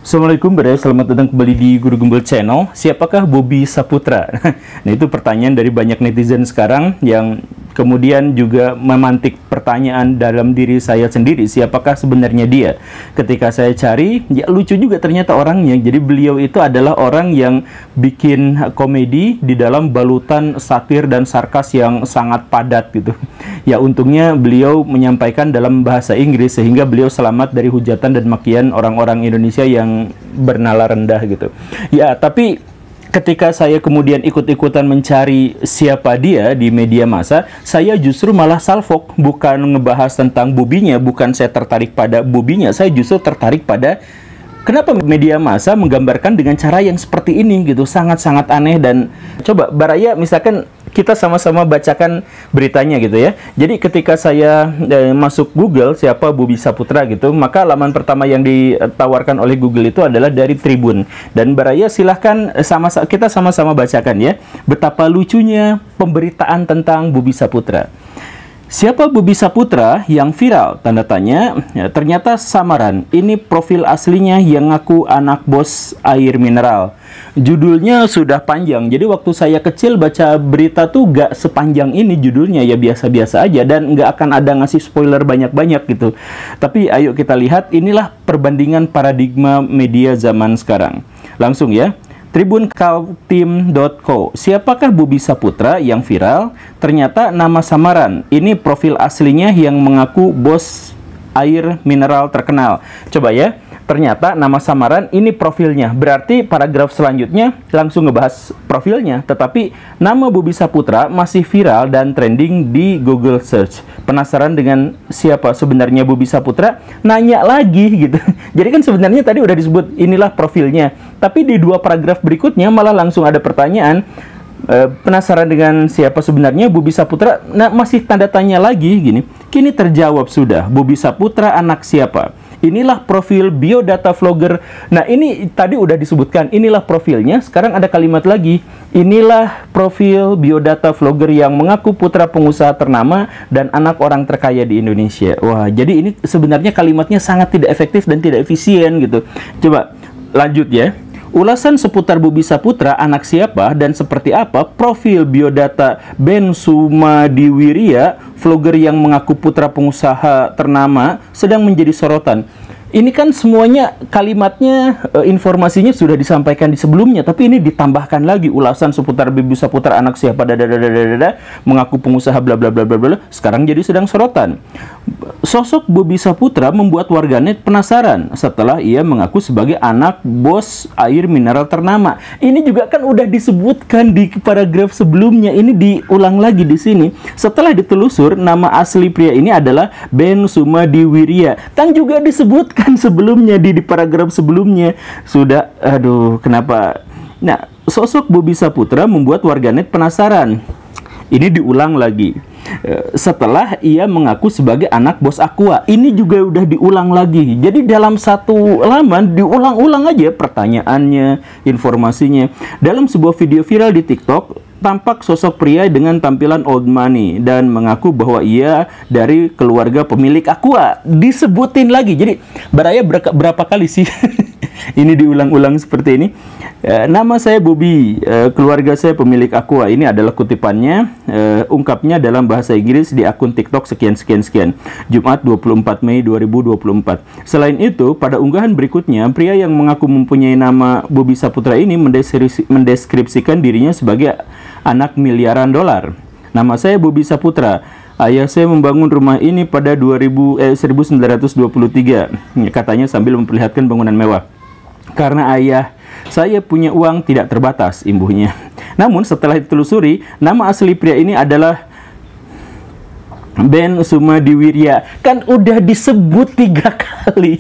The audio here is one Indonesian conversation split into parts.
Assalamualaikum Bre, selamat datang kembali di Guru Gembel Channel. Siapakah Bobby Saputra? Nah, itu pertanyaan dari banyak netizen sekarang yang kemudian juga memantik pertanyaan dalam diri saya sendiri. Siapakah sebenarnya dia? Ketika saya cari, ya lucu juga ternyata orangnya. Jadi beliau itu adalah orang yang bikin komedi di dalam balutan satir dan sarkas yang sangat padat gitu. Ya untungnya beliau menyampaikan dalam bahasa Inggris sehingga beliau selamat dari hujatan dan makian orang-orang Indonesia yang bernala rendah gitu. Ya, tapi ketika saya kemudian ikut-ikutan mencari siapa dia di media massa, saya justru malah salfok, bukan ngebahas tentang Bobby-nya, bukan saya tertarik pada Bobby-nya, saya justru tertarik pada kenapa media massa menggambarkan dengan cara yang seperti ini gitu, sangat-sangat aneh. Dan coba Baraya misalkan kita sama-sama bacakan beritanya gitu ya. Jadi ketika saya masuk Google siapa Bobby Saputra gitu, maka laman pertama yang ditawarkan oleh Google itu adalah dari Tribun. Dan Baraya silahkan kita sama-sama bacakan ya, betapa lucunya pemberitaan tentang Bobby Saputra. Siapa Bobby Saputra yang viral? Tanda tanya. Ya, ternyata samaran. Ini profil aslinya yang ngaku anak bos air mineral. Judulnya sudah panjang. Jadi waktu saya kecil baca berita tuh gak sepanjang ini judulnya, ya biasa-biasa aja dan gak akan ada ngasih spoiler banyak-banyak gitu. Tapi ayo kita lihat, inilah perbandingan paradigma media zaman sekarang. Langsung ya. Tribunkaltim.co. Siapakah Bobby Saputra yang viral? Ternyata nama samaran. Ini profil aslinya yang mengaku bos air mineral terkenal. Coba ya. Ternyata nama samaran ini profilnya. Berarti paragraf selanjutnya langsung ngebahas profilnya. Tetapi nama Bobby Saputra masih viral dan trending di Google Search. Penasaran dengan siapa sebenarnya Bobby Saputra? Nanya lagi gitu. Jadi kan sebenarnya tadi udah disebut inilah profilnya. Tapi di dua paragraf berikutnya malah langsung ada pertanyaan. Penasaran dengan siapa sebenarnya Bobby Saputra? Nah, masih tanda tanya lagi gini. Kini terjawab sudah. Bobby Saputra anak siapa? Inilah profil biodata vlogger. Nah, ini tadi udah disebutkan. Inilah profilnya. Sekarang ada kalimat lagi. Inilah profil biodata vlogger yang mengaku putra pengusaha ternama dan anak orang terkaya di Indonesia. Wah, jadi ini sebenarnya kalimatnya sangat tidak efektif dan tidak efisien gitu. Coba lanjut ya. Ulasan seputar Bobby Saputra, anak siapa dan seperti apa profil biodata Ben Sumadiwiria, vlogger yang mengaku putra pengusaha ternama, sedang menjadi sorotan. Ini kan semuanya kalimatnya, informasinya sudah disampaikan di sebelumnya, tapi ini ditambahkan lagi ulasan seputar Bobby Saputra anak siapa mengaku pengusaha bla bla bla bla bla, sekarang jadi sedang sorotan. Sosok Bobby Saputra membuat warganet penasaran setelah ia mengaku sebagai anak bos air mineral ternama. Ini juga kan udah disebutkan di paragraf sebelumnya, ini diulang lagi di sini. Setelah ditelusur, nama asli pria ini adalah Ben Sumadiwiria. Kan juga disebutkan sebelumnya di paragraf sebelumnya. Sudah, aduh, kenapa? Nah, sosok Bobby Saputra membuat warganet penasaran. Ini diulang lagi. Setelah ia mengaku sebagai anak bos Aqua, ini juga udah diulang lagi. Jadi dalam satu laman diulang-ulang aja pertanyaannya, informasinya. Dalam sebuah video viral di TikTok, tampak sosok pria dengan tampilan old money dan mengaku bahwa ia dari keluarga pemilik Aqua. Disebutin lagi. Jadi Baraya berapa kali sih ini diulang-ulang seperti ini? Nama saya Bobby, keluarga saya pemilik Aqua. Ini adalah kutipannya, ungkapnya dalam bahasa Inggris di akun TikTok sekian-sekian-sekian, Jumat 24 Mei 2024. Selain itu, pada unggahan berikutnya, pria yang mengaku mempunyai nama Bobby Saputra ini mendeskripsikan dirinya sebagai anak miliaran dolar. Nama saya Bobby Saputra. Ayah saya membangun rumah ini pada 1923, katanya sambil memperlihatkan bangunan mewah. Karena ayah saya punya uang tidak terbatas, imbuhnya. Namun setelah ditelusuri, nama asli pria ini adalah Ben Sumadiwiria. Kan udah disebut 3 kali.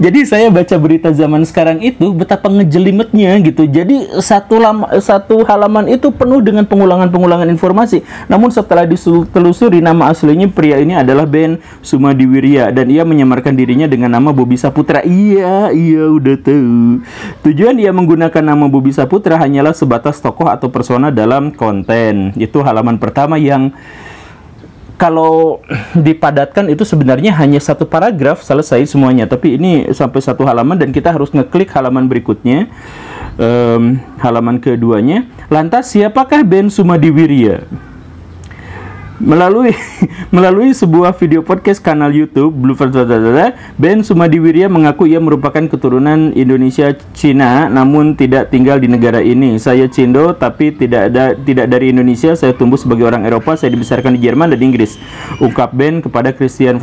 Jadi saya baca berita zaman sekarang itu betapa ngejelimetnya gitu. Jadi satu halaman itu penuh dengan pengulangan-pengulangan informasi. Namun setelah ditelusuri, nama aslinya pria ini adalah Ben Sumadiwiria dan ia menyamarkan dirinya dengan nama Bobby Saputra. Iya udah tahu. Tujuan dia menggunakan nama Bobby Saputra hanyalah sebatas tokoh atau persona dalam konten. Itu halaman pertama yang kalau dipadatkan itu sebenarnya hanya satu paragraf selesai semuanya, tapi ini sampai satu halaman dan kita harus ngeklik halaman berikutnya, halaman keduanya. Lantas siapakah Ben Sumadiwirya? Melalui sebuah video podcast kanal YouTube Ben Sumadiwirya mengaku ia merupakan keturunan Indonesia Cina namun tidak tinggal di negara ini. Saya Cindo tapi tidak dari Indonesia. Saya tumbuh sebagai orang Eropa. Saya dibesarkan di Jerman dan Inggris. Ungkap Ben kepada Christian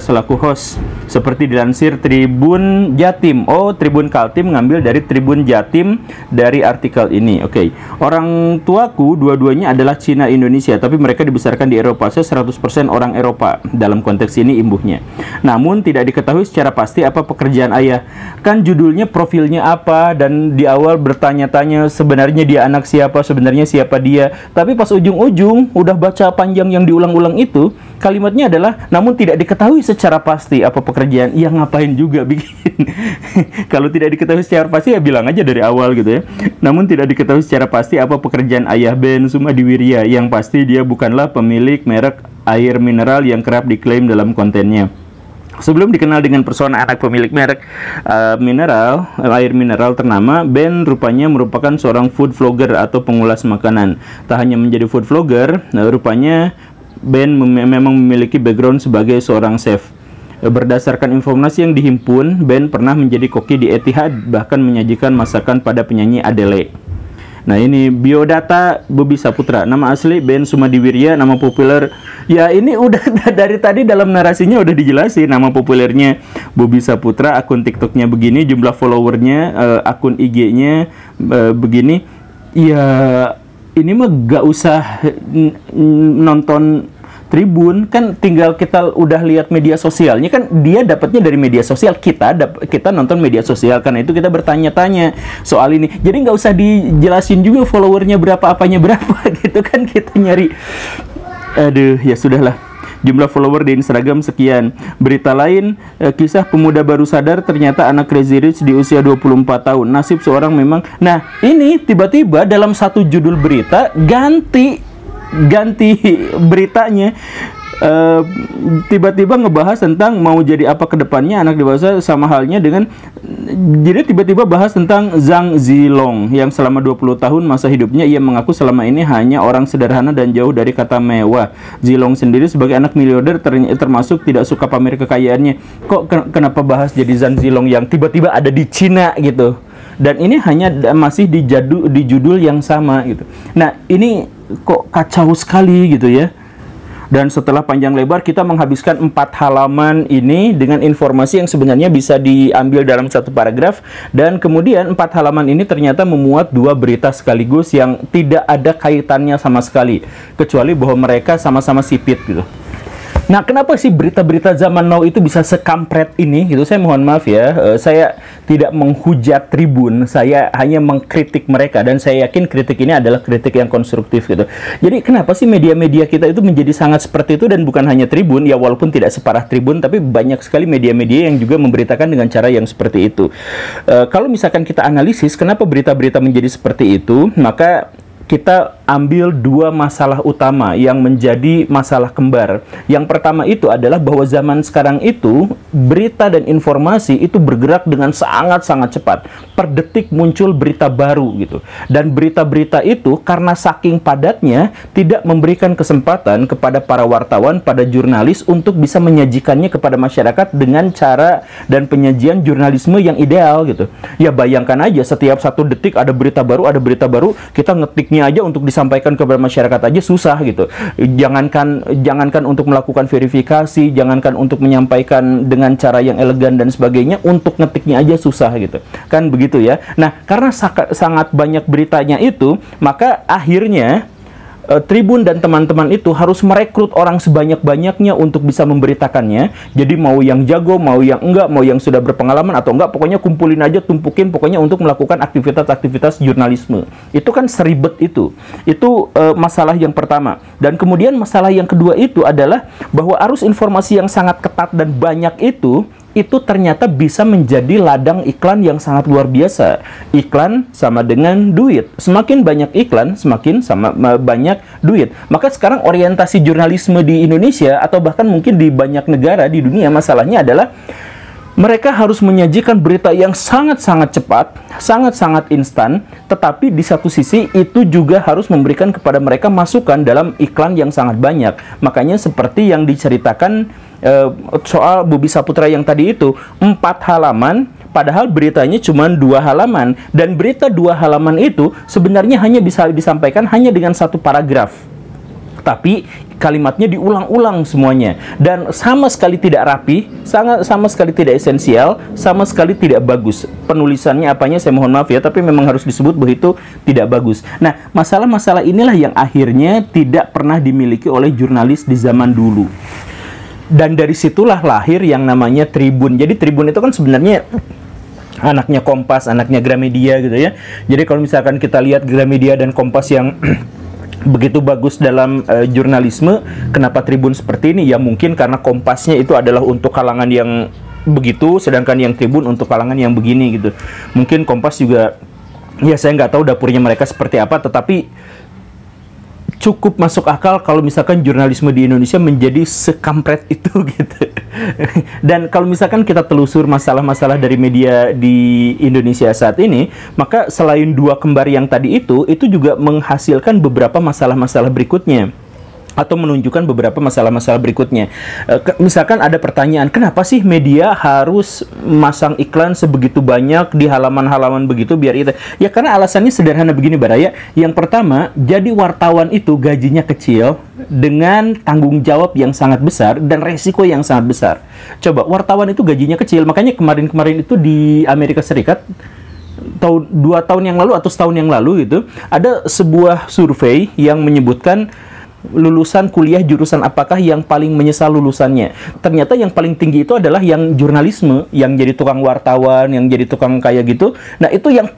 selaku host. Seperti dilansir Tribun Jatim. Oh, Tribun Kaltim ngambil dari Tribun Jatim dari artikel ini. Oke. Orang tuaku dua-duanya adalah Cina Indonesia, tapi mereka dibesarkan di Eropa. Saya 100% orang Eropa dalam konteks ini imbuhnya. Namun tidak diketahui secara pasti apa pekerjaan ayah. Kan judulnya profilnya apa dan di awal bertanya-tanya sebenarnya dia anak siapa, sebenarnya siapa dia. Tapi pas ujung-ujung udah baca panjang yang diulang-ulang itu, kalimatnya adalah namun tidak diketahui secara pasti apa pekerjaan. Ya ngapain juga bikin. Kalau tidak diketahui secara pasti ya bilang aja dari awal gitu ya. Namun tidak diketahui secara pasti apa pekerjaan ayah Ben Sumadiwirya. Yang pasti dia bukanlah pemilik merek air mineral yang kerap diklaim dalam kontennya. Sebelum dikenal dengan persona anak pemilik merek air mineral ternama, Ben rupanya merupakan seorang food vlogger atau pengulas makanan. Tak hanya menjadi food vlogger, rupanya Ben memang memiliki background sebagai seorang chef. Berdasarkan informasi yang dihimpun, Ben pernah menjadi koki di Etihad, bahkan menyajikan masakan pada penyanyi Adele. Nah, ini biodata Bobi Saputra. Nama asli Ben Sumadiwirya, nama populer. Ya, ini udah dari tadi dalam narasinya udah dijelasin. Nama populernya Bobi Saputra, akun TikToknya begini, jumlah followernya, akun IG-nya begini. Ya, ini mah gak usah nonton Tribun, kan tinggal kita udah lihat media sosialnya, kan dia dapatnya dari media sosial, kita nonton media sosial, karena itu kita bertanya-tanya soal ini. Jadi nggak usah dijelasin juga followernya berapa, apanya berapa gitu kan, kita nyari. Aduh, ya sudahlah. Jumlah follower di Instagram sekian. Berita lain, kisah pemuda baru sadar ternyata anak Crazy Rich di usia 24 tahun. Nasib seorang memang. Nah, ini tiba-tiba dalam satu judul berita ganti beritanya, tiba-tiba ngebahas tentang mau jadi apa ke depannya anak dewasa, sama halnya dengan, jadi tiba-tiba bahas tentang Zhang Zilong yang selama 20 tahun masa hidupnya ia mengaku selama ini hanya orang sederhana dan jauh dari kata mewah. Zilong sendiri sebagai anak miliarder termasuk tidak suka pamer kekayaannya. Kok kenapa bahas jadi Zhang Zilong yang tiba-tiba ada di Cina gitu? Dan ini hanya masih di judul yang sama gitu. Nah, ini kok kacau sekali gitu ya. Dan setelah panjang lebar kita menghabiskan 4 halaman ini dengan informasi yang sebenarnya bisa diambil dalam satu paragraf, dan kemudian 4 halaman ini ternyata memuat 2 berita sekaligus yang tidak ada kaitannya sama sekali, kecuali bahwa mereka sama-sama sipit gitu. Nah, kenapa sih berita-berita zaman now itu bisa sekampret ini gitu? Saya mohon maaf ya, saya tidak menghujat Tribun, saya hanya mengkritik mereka, dan saya yakin kritik ini adalah kritik yang konstruktif gitu. Jadi kenapa sih media-media kita itu menjadi sangat seperti itu, dan bukan hanya Tribun ya, walaupun tidak separah Tribun, tapi banyak sekali media-media yang juga memberitakan dengan cara yang seperti itu. Kalau misalkan kita analisis kenapa berita-berita menjadi seperti itu, maka kita ambil 2 masalah utama yang menjadi masalah kembar. Yang pertama itu adalah bahwa zaman sekarang itu berita dan informasi itu bergerak dengan sangat-sangat cepat. Per detik muncul berita baru gitu. Dan berita-berita itu karena saking padatnya tidak memberikan kesempatan kepada para wartawan, pada jurnalis untuk bisa menyajikannya kepada masyarakat dengan cara dan penyajian jurnalisme yang ideal gitu. Ya bayangkan aja, setiap 1 detik ada berita baru, kita ngetiknya aja untuk disampaikan kepada masyarakat aja susah gitu. Jangankan untuk melakukan verifikasi, jangankan untuk menyampaikan dengan cara yang elegan dan sebagainya, untuk ngetiknya aja susah gitu. Kan begitu ya. Nah, karena sangat banyak beritanya itu, maka akhirnya Tribun dan teman-teman itu harus merekrut orang sebanyak-banyaknya untuk bisa memberitakannya. Jadi mau yang jago, mau yang enggak, mau yang sudah berpengalaman atau enggak, pokoknya kumpulin aja, tumpukin pokoknya untuk melakukan aktivitas-aktivitas jurnalisme. Itu kan seribet itu. Itu masalah yang pertama. Dan kemudian masalah yang kedua itu adalah bahwa arus informasi yang sangat ketat dan banyak itu itu ternyata bisa menjadi ladang iklan yang sangat luar biasa. Iklan sama dengan duit. Semakin banyak iklan, semakin banyak duit. Maka sekarang orientasi jurnalisme di Indonesia atau bahkan mungkin di banyak negara di dunia, masalahnya adalah mereka harus menyajikan berita yang sangat-sangat cepat, sangat-sangat instan, tetapi di satu sisi itu juga harus memberikan kepada mereka masukan dalam iklan yang sangat banyak. Makanya seperti yang diceritakan soal Bobi Saputra yang tadi itu, 4 halaman, padahal beritanya cuma 2 halaman. Dan berita 2 halaman itu sebenarnya hanya bisa disampaikan hanya dengan 1 paragraf. Tapi kalimatnya diulang-ulang semuanya dan sama sekali tidak rapi, sama sekali tidak esensial, sama sekali tidak bagus. Penulisannya apanya saya mohon maaf ya, tapi memang harus disebut bahwa itu tidak bagus. Nah, masalah-masalah inilah yang akhirnya tidak pernah dimiliki oleh jurnalis di zaman dulu. Dan dari situlah lahir yang namanya Tribun. Jadi Tribun itu kan sebenarnya anaknya Kompas, anaknya Gramedia gitu ya. Jadi kalau misalkan kita lihat Gramedia dan Kompas yang begitu bagus dalam jurnalisme, kenapa Tribun seperti ini? Ya mungkin karena Kompasnya itu adalah untuk kalangan yang begitu, sedangkan yang Tribun untuk kalangan yang begini gitu. Mungkin Kompas juga, ya saya nggak tahu dapurnya mereka seperti apa, tetapi cukup masuk akal kalau misalkan jurnalisme di Indonesia menjadi sekampret itu gitu. Dan kalau misalkan kita telusur masalah-masalah dari media di Indonesia saat ini, maka selain 2 kembar yang tadi itu juga menghasilkan beberapa masalah-masalah berikutnya, atau menunjukkan beberapa masalah-masalah berikutnya. Misalkan ada pertanyaan, kenapa sih media harus masang iklan sebegitu banyak di halaman-halaman begitu biar itu? Ya karena alasannya sederhana begini Baraya. Yang pertama, jadi wartawan itu gajinya kecil dengan tanggung jawab yang sangat besar dan resiko yang sangat besar. Coba, wartawan itu gajinya kecil, makanya kemarin-kemarin itu di Amerika Serikat, 2 tahun yang lalu atau setahun yang lalu gitu, ada sebuah survei yang menyebutkan lulusan kuliah jurusan apakah yang paling menyesal lulusannya. Ternyata yang paling tinggi itu adalah yang jurnalisme, yang jadi tukang wartawan, yang jadi tukang kayak gitu. Nah, itu yang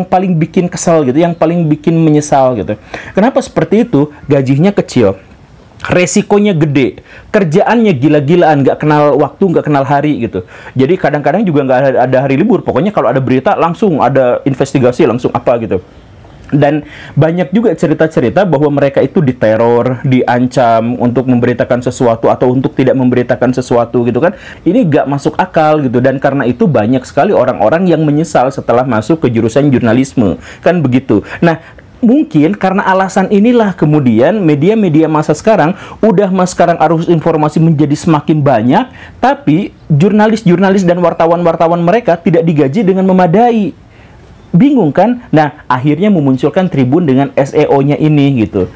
paling bikin kesal gitu, yang paling bikin menyesal gitu. Kenapa seperti itu? Gajinya kecil, resikonya gede, kerjaannya gila-gilaan, nggak kenal waktu, nggak kenal hari gitu. Jadi kadang-kadang juga nggak ada hari libur. Pokoknya kalau ada berita langsung ada investigasi, langsung apa gitu. Dan banyak juga cerita-cerita bahwa mereka itu diteror, diancam untuk memberitakan sesuatu atau untuk tidak memberitakan sesuatu gitu kan. Ini nggak masuk akal gitu. Dan karena itu banyak sekali orang-orang yang menyesal setelah masuk ke jurusan jurnalisme. Kan begitu. Nah, mungkin karena alasan inilah kemudian media-media masa sekarang sekarang arus informasi menjadi semakin banyak, tapi jurnalis-jurnalis dan wartawan-wartawan mereka tidak digaji dengan memadai. Bingung kan? Nah, akhirnya memunculkan Tribun dengan SEO-nya ini gitu.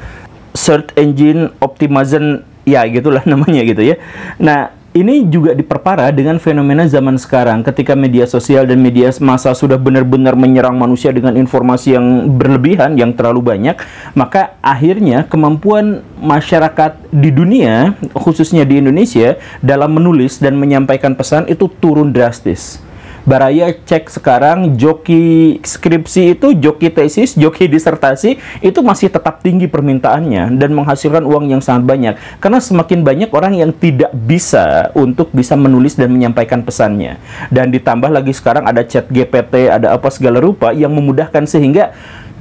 Search Engine Optimization, ya gitulah namanya gitu ya. Nah, ini juga diperparah dengan fenomena zaman sekarang ketika media sosial dan media massa sudah benar-benar menyerang manusia dengan informasi yang berlebihan, yang terlalu banyak, maka akhirnya kemampuan masyarakat di dunia, khususnya di Indonesia, dalam menulis dan menyampaikan pesan itu turun drastis. Baraya cek sekarang joki skripsi itu, joki tesis, joki disertasi itu masih tetap tinggi permintaannya dan menghasilkan uang yang sangat banyak. Karena semakin banyak orang yang tidak bisa untuk bisa menulis dan menyampaikan pesannya. Dan ditambah lagi sekarang ada chat GPT, ada apa segala rupa yang memudahkan sehingga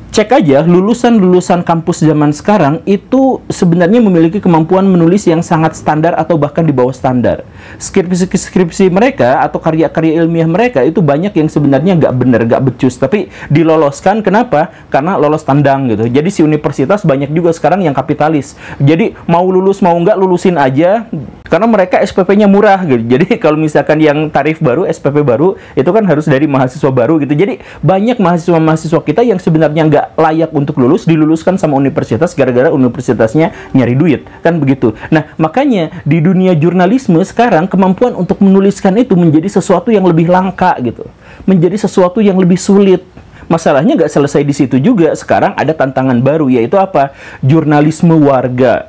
cek aja lulusan-lulusan kampus zaman sekarang itu sebenarnya memiliki kemampuan menulis yang sangat standar atau bahkan di bawah standar. Skripsi mereka atau karya-karya ilmiah mereka itu banyak yang sebenarnya nggak bener, nggak becus, tapi diloloskan. Kenapa? Karena lolos tandang gitu. Jadi si universitas banyak juga sekarang yang kapitalis. Jadi mau lulus mau nggak lulusin aja karena mereka SPP-nya murah gitu. Jadi kalau misalkan yang tarif baru, SPP baru itu kan harus dari mahasiswa baru gitu. Jadi banyak mahasiswa-mahasiswa kita yang sebenarnya nggak layak untuk lulus, diluluskan sama universitas gara-gara universitasnya nyari duit, kan begitu. Nah, makanya di dunia jurnalisme sekarang kemampuan untuk menuliskan itu menjadi sesuatu yang lebih langka gitu, menjadi sesuatu yang lebih sulit. Masalahnya nggak selesai di situ juga. Sekarang ada tantangan baru, yaitu apa? Jurnalisme warga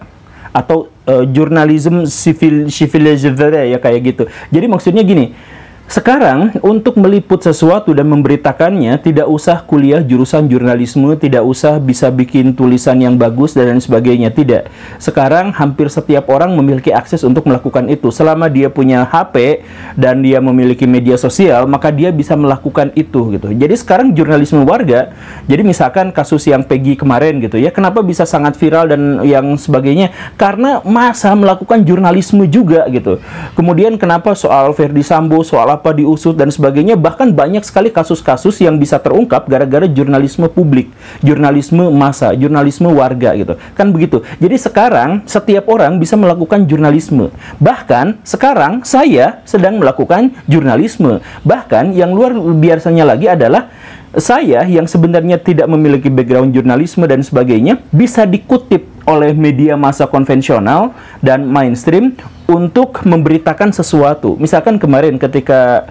atau jurnalisme civil ya kayak gitu. Jadi maksudnya gini, Sekarang, untuk meliput sesuatu dan memberitakannya, tidak usah kuliah jurusan jurnalisme, tidak usah bisa bikin tulisan yang bagus, dan lain sebagainya. Tidak. Sekarang, hampir setiap orang memiliki akses untuk melakukan itu. Selama dia punya HP dan dia memiliki media sosial, maka dia bisa melakukan itu, gitu. Jadi sekarang jurnalisme warga, jadi misalkan kasus yang Peggy kemarin, gitu ya, kenapa bisa sangat viral dan yang sebagainya? Karena massa melakukan jurnalisme juga, gitu. Kemudian kenapa soal Verdi Sambo, soal apa diusut dan sebagainya, bahkan banyak sekali kasus-kasus yang bisa terungkap gara-gara jurnalisme publik, jurnalisme massa, jurnalisme warga, gitu kan begitu. Jadi sekarang setiap orang bisa melakukan jurnalisme, bahkan sekarang saya sedang melakukan jurnalisme. Bahkan yang luar biasanya lagi adalah saya yang sebenarnya tidak memiliki background jurnalisme dan sebagainya bisa dikutip oleh media massa konvensional dan mainstream untuk memberitakan sesuatu. Misalkan kemarin ketika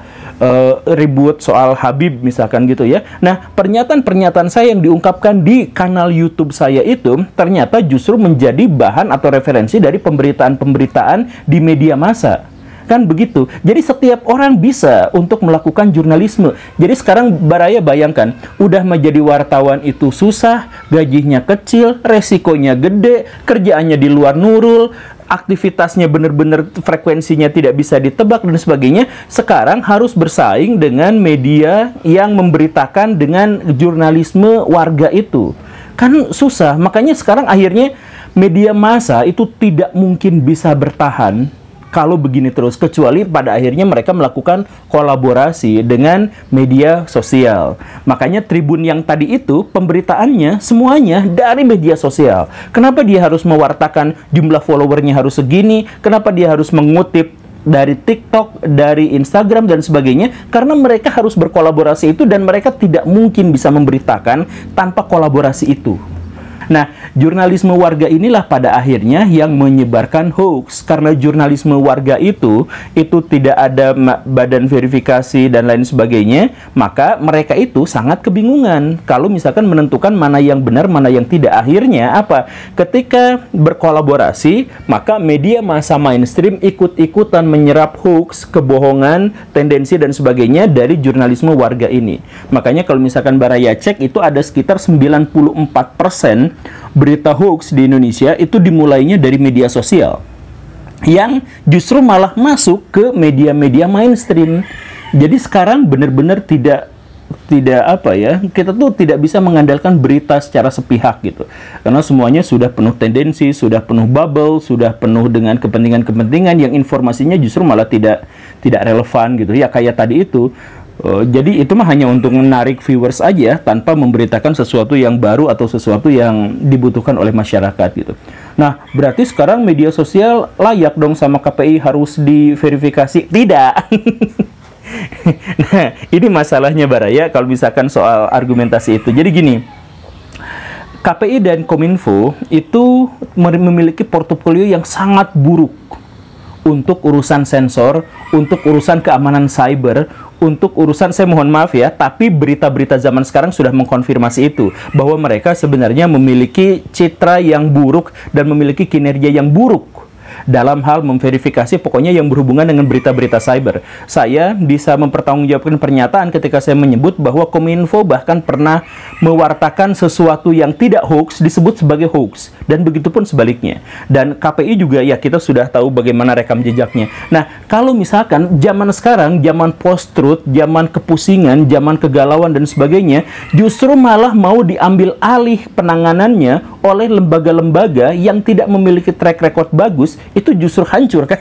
ribut soal Habib misalkan gitu ya. Nah, pernyataan-pernyataan saya yang diungkapkan di kanal YouTube saya itu ternyata justru menjadi bahan atau referensi dari pemberitaan-pemberitaan di media massa. Kan begitu. Jadi setiap orang bisa untuk melakukan jurnalisme. Jadi sekarang Baraya bayangkan, udah menjadi wartawan itu susah, gajinya kecil, resikonya gede, kerjaannya di luar Nurul, aktivitasnya benar-benar frekuensinya tidak bisa ditebak dan sebagainya. Sekarang harus bersaing dengan media yang memberitakan dengan jurnalisme warga itu. Kan susah. Makanya sekarang akhirnya media massa itu tidak mungkin bisa bertahan kalau begini terus, kecuali pada akhirnya mereka melakukan kolaborasi dengan media sosial. Makanya Tribun yang tadi itu pemberitaannya semuanya dari media sosial. Kenapa dia harus mewartakan jumlah followernya harus segini? Kenapa dia harus mengutip dari TikTok, dari Instagram dan sebagainya? Karena mereka harus berkolaborasi itu dan mereka tidak mungkin bisa memberitakan tanpa kolaborasi itu. Nah, jurnalisme warga inilah pada akhirnya yang menyebarkan hoax. Karena jurnalisme warga itu tidak ada badan verifikasi dan lain sebagainya, maka mereka itu sangat kebingungan kalau misalkan menentukan mana yang benar, mana yang tidak. Akhirnya apa? Ketika berkolaborasi, maka media massa mainstream ikut-ikutan menyerap hoax, kebohongan, tendensi dan sebagainya dari jurnalisme warga ini. Makanya kalau misalkan Baraya cek, itu ada sekitar 94% berita hoax di Indonesia itu dimulainya dari media sosial yang justru malah masuk ke media-media mainstream. Jadi sekarang benar-benar tidak apa ya, kita tuh tidak bisa mengandalkan berita secara sepihak gitu, karena semuanya sudah penuh tendensi, sudah penuh bubble, sudah penuh dengan kepentingan-kepentingan yang informasinya justru malah tidak relevan gitu ya, kayak tadi itu. Jadi itu mah hanya untuk menarik viewers aja tanpa memberitakan sesuatu yang baru atau sesuatu yang dibutuhkan oleh masyarakat gitu. Nah, berarti sekarang media sosial layak dong sama KPI harus diverifikasi? Tidak. Nah, ini masalahnya Baraya kalau misalkan soal argumentasi itu. Jadi gini, KPI dan Kominfo itu memiliki portofolio yang sangat buruk untuk urusan sensor, untuk urusan keamanan cyber, untuk urusan, saya mohon maaf ya, tapi berita-berita zaman sekarang sudah mengkonfirmasi itu, bahwa mereka sebenarnya memiliki citra yang buruk dan memiliki kinerja yang buruk dalam hal memverifikasi pokoknya yang berhubungan dengan berita-berita cyber. Saya bisa mempertanggungjawabkan pernyataan ketika saya menyebut bahwa Kominfo bahkan pernah mewartakan sesuatu yang tidak hoax disebut sebagai hoax, dan begitu pun sebaliknya. Dan KPI juga ya, kita sudah tahu bagaimana rekam jejaknya. Nah, kalau misalkan zaman sekarang, zaman post-truth, zaman kepusingan, zaman kegalauan dan sebagainya, justru malah mau diambil alih penanganannya oleh lembaga-lembaga yang tidak memiliki track record bagus, itu justru hancur kan.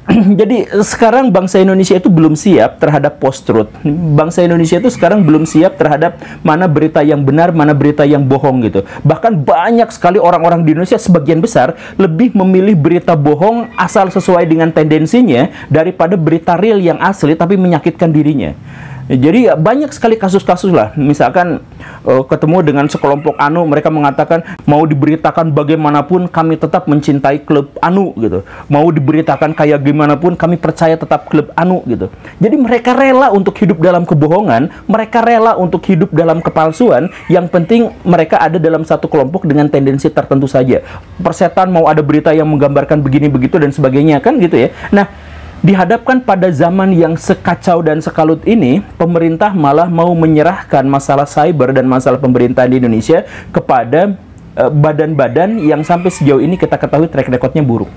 Jadi sekarang bangsa Indonesia itu belum siap terhadap post-truth. Bangsa Indonesia itu sekarang belum siap terhadap mana berita yang benar, mana berita yang bohong gitu. Bahkan banyak sekali orang-orang di Indonesia, sebagian besar lebih memilih berita bohong asal sesuai dengan tendensinya daripada berita real yang asli tapi menyakitkan dirinya. Jadi banyak sekali kasus-kasus lah, misalkan ketemu dengan sekelompok anu, mereka mengatakan mau diberitakan bagaimanapun kami tetap mencintai klub anu gitu, mau diberitakan kayak gimana pun kami percaya tetap klub anu gitu. Jadi mereka rela untuk hidup dalam kebohongan, mereka rela untuk hidup dalam kepalsuan, yang penting mereka ada dalam satu kelompok dengan tendensi tertentu saja. Persetan mau ada berita yang menggambarkan begini begitu dan sebagainya kan gitu ya. Nah, Dihadapkan pada zaman yang sekacau dan sekalut ini, pemerintah malah mau menyerahkan masalah cyber dan masalah pemerintahan di Indonesia kepada badan-badan yang sampai sejauh ini kita ketahui track recordnya buruk.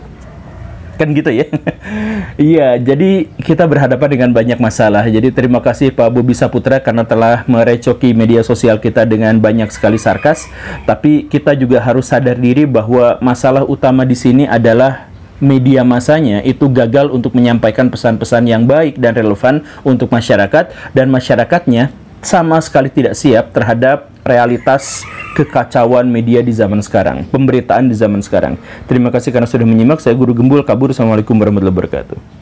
Kan gitu ya. Iya, jadi kita berhadapan dengan banyak masalah. Jadi terima kasih Pak Bobi Saputra karena telah merecoki media sosial kita dengan banyak sekali sarkas. Tapi kita juga harus sadar diri bahwa masalah utama di sini adalah media masanya itu gagal untuk menyampaikan pesan-pesan yang baik dan relevan untuk masyarakat, dan masyarakatnya sama sekali tidak siap terhadap realitas kekacauan media di zaman sekarang, pemberitaan di zaman sekarang. Terima kasih karena sudah menyimak. Saya Guru Gembul kabur. Assalamualaikum warahmatullahi wabarakatuh.